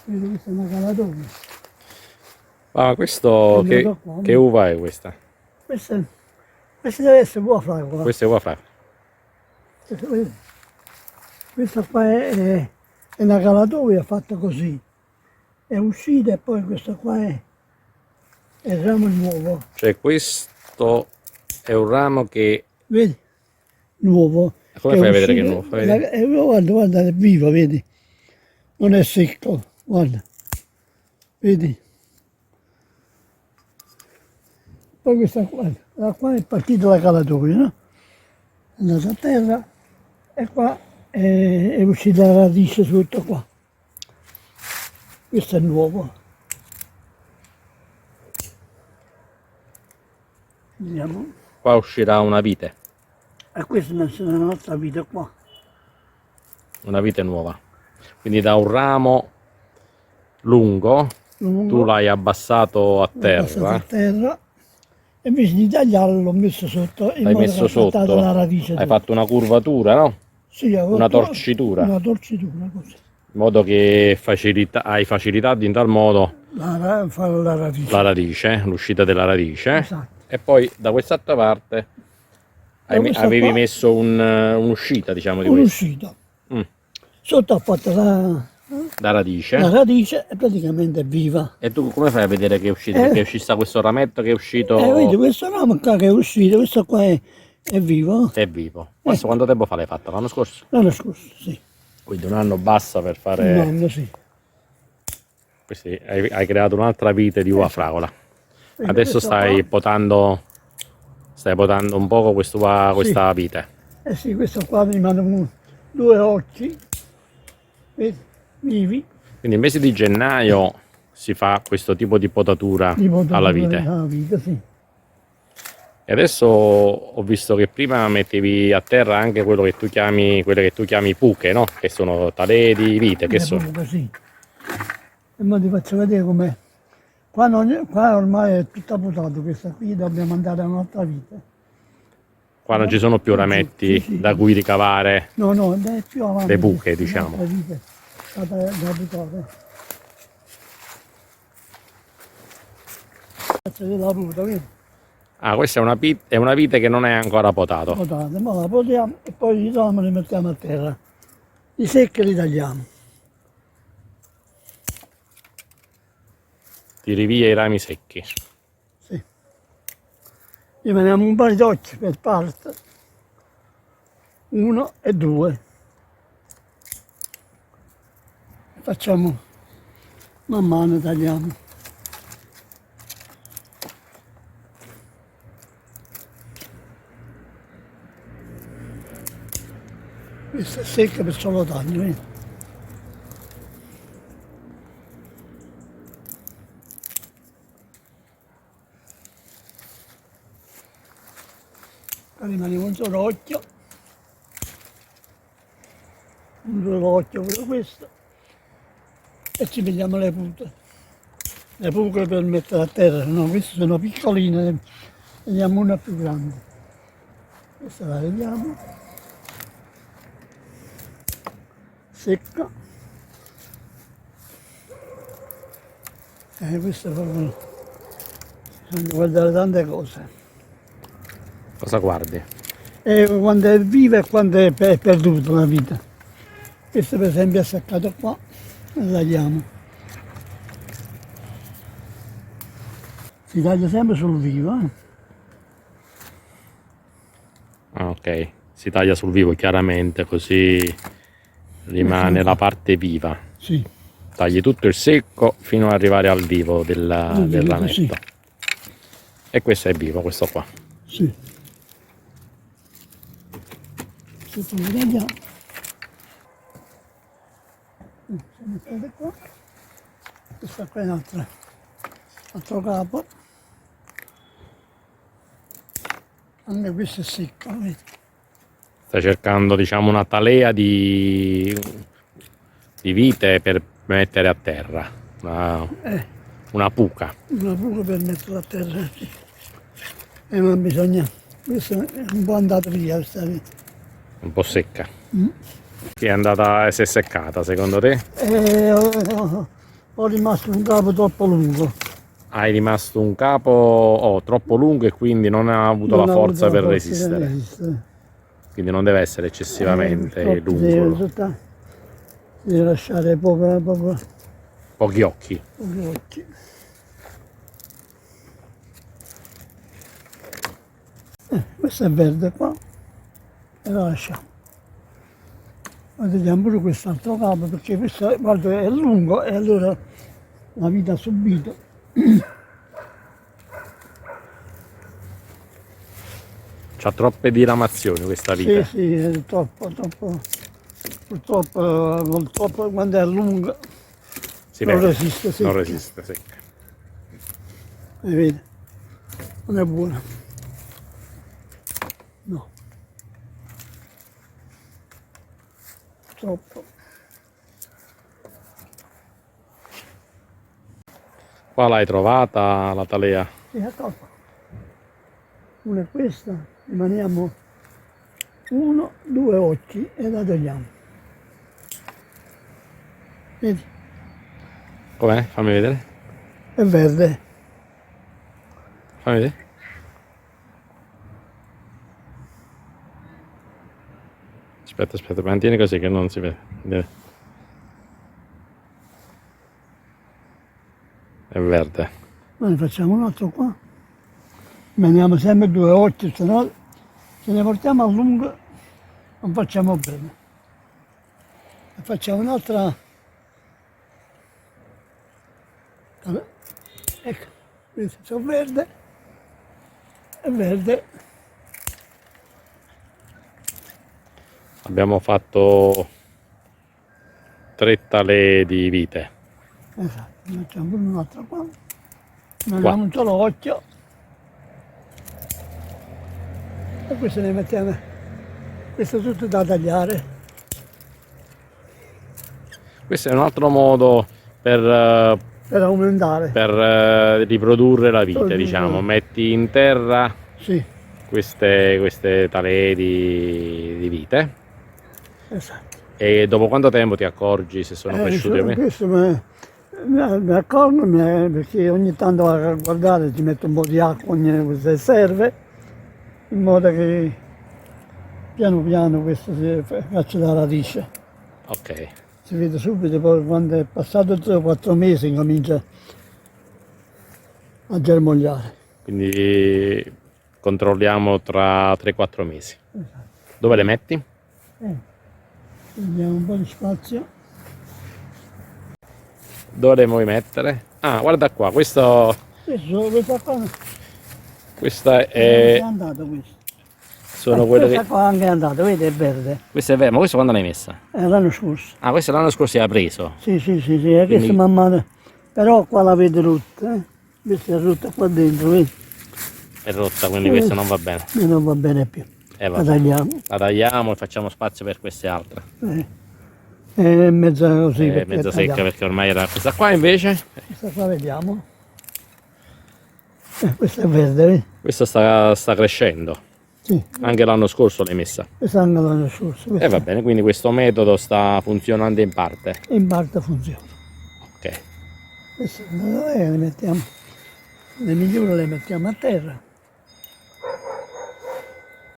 Vedi, questa è una calatoia. Ah, questo che uva è questa? Questa deve essere buona fragola. Questa è uva fra. Questa qua è una calatoia fatta così. È uscita e poi questa qua è il ramo nuovo. Cioè questo è un ramo che... Vedi? Nuovo. Come fai a vedere che è nuovo? Fai vedere. Guarda, guarda, è vivo, vedi? Non è secco, guarda. Vedi? Poi questa qua, da qua è partita la calatoia, no? È andata a terra e qua è uscita la radice sotto qua. Questo è nuovo. Vediamo. Qua uscirà una vite. E questa è una nostra vita qua. Una vite nuova. Quindi da un ramo lungo, tu l'hai abbassato a Passato a terra. terra. E invece di tagliarlo l'ho messo sotto in L'hai modo messo che ha portato sotto. la radice. Hai fatto una curvatura, no? Sì, Una torcitura. Una torcitura così. In modo che hai facilitato in tal modo Fare la radice. la radice, l'uscita della radice. Esatto. E poi da quest'altra parte questa avevi qua- messo un'uscita, diciamo, di questo. Un'uscita. Mm. Sotto ho fatto La la radice. radice e praticamente è viva. E tu come fai a vedere che è uscito? Perché è uscito questo rametto che è uscito... Vedi, questo ramo qua che è uscito, questo qua è vivo. È vivo. Questo quanto tempo fa l'hai fatto? L'anno scorso? L'anno scorso, sì. Quindi un anno basta per fare... Un anno, sì. Questi, hai creato un'altra vite di uva fragola. Vedi, Adesso questo stai potando un poco questa vite. Eh sì, questo qua mi mandano due occhi, vedi, vivi. Quindi il mese di gennaio si fa questo tipo di potatura Di potatura alla vite. alla vite, sì. E adesso ho visto che prima mettevi a terra anche quello che tu chiami, quelle che tu chiami puche, no? Che sono talee di vite, che sono? Così. E ora ti faccio vedere com'è. Qua ormai è tutta potata, questa qui dobbiamo andare a un'altra vite. Qua non ci sono più rametti Sì, sì. da cui ricavare No, no, è più avanti. le buche, diciamo. Un'altra vite, da buttare. Faccio vedere la ruta, vedi? Ah, questa è una vite che non è ancora potato. Potate, ma la potiamo e poi li togliamo e li mettiamo a terra. I secchi li tagliamo. Tiri via i rami secchi. Sì. Rimaniamo un paio di occhi per parte. 1 e 2. Facciamo man mano, tagliamo. Questa è secca per solo taglio, vedi? Rimaniamo un solo occhio. Un solo occhio pure questo. E ci pigliamo le pute. Le buche per mettere a terra, no, queste sono piccoline, vediamo una più grande. Questa la vediamo. Secca. Questa è proprio... bisogna guardare tante cose. Cosa guardi? Quando è viva e quando è perduta la vita. Questo per esempio è seccato qua, lo tagliamo. Si taglia sempre sul vivo. Ah, ok, si taglia sul vivo chiaramente, così rimane la parte viva. Sì. Tagli tutto il secco fino ad arrivare al vivo del rametto. Sì. E questo è vivo, questo qua. Sì. Questo lo tagliamo. Mettete qua. Questa qua è un altro capo. Anche questo è secco, vedi? Stai cercando, diciamo, una talea di vite per mettere a terra, una puca. Una buca per metterla a terra, sì. Ma bisogna... Questa è un po' andata via questa vita. Un po' secca. Che è andata, si è seccata secondo te? Ho rimasto un capo troppo lungo. Hai rimasto un capo troppo lungo e quindi non ha avuto Non la ho forza avuto per la forza per resistere. resistere. Quindi non deve essere eccessivamente Purtroppo lungo. si deve lasciare poco Pochi occhi. occhi. Questo è verde qua e lo lasciamo. Ma vediamo pure quest'altro capo perché questo guarda, è lungo e allora la vita ha subito. C'ha troppe diramazioni questa vite. Sì, è troppo. Purtroppo quando è lungo Si non perde. resiste secca. Non resiste secca. Vedi? Non è buona. No. Troppo. Qua l'hai trovata la talea? Sì, ecco qua. Una è questa, rimaniamo 1, 2 occhi e la togliamo. Vedi? Com'è? Fammi vedere. È verde. Fammi vedere. Aspetta, mantieni così che non si vede. È verde. Noi ne facciamo un altro qua. Rimaniamo sempre 2 occhi, se no se ne portiamo a lungo non facciamo bene. E facciamo un'altra. Allora, ecco, questo sono verde. È verde. Abbiamo fatto 3 talee di vite. Esatto, ne facciamo pure un'altra qua. Rimaniamo un solo occhio. E questo ne mettiamo, questo è tutto da tagliare. Questo è un altro modo per aumentare. riprodurre la vite, Produrre. diciamo. Metti in terra Sì, queste talee di vite esatto. e dopo quanto tempo ti accorgi se sono cresciuti o meno? Questo mi accorgo perché ogni tanto a guardare ci metto un po' di acqua se serve, in modo che piano piano questo si faccia la radice. Ok, Si vede subito, poi quando è passato 3 o 4 mesi incomincia a germogliare. quindi controlliamo tra 3-4 mesi. Esatto. Dove le metti? Prendiamo un po' di spazio. Dove le vuoi mettere? Ah, guarda qua, questa Questa è... è andata questo. sono quelle Questa che... qua anche è andata, vedi, è verde. Questa è vera, ma questo quando l'hai messa? L'anno scorso. Ah, questa l'anno scorso l'ha preso. Sì, è questa man mano. Però qua la vede rotta, Questa è rotta qua dentro, vedi? È rotta, quindi questa non va bene. E non va bene più. La Vabbè. tagliamo. La tagliamo e facciamo spazio per queste altre. È mezza così. È perché mezza tagliamo. secca perché ormai era... Questa qua invece? Questa qua vediamo. Questa è verde, vedi? Questa sta crescendo. Sì, Anche l'anno scorso l'hai messa. questa anche l'anno scorso. E va bene, quindi questo metodo sta funzionando in parte. In parte funziona. Ok. Queste le mettiamo, le migliori le mettiamo a terra.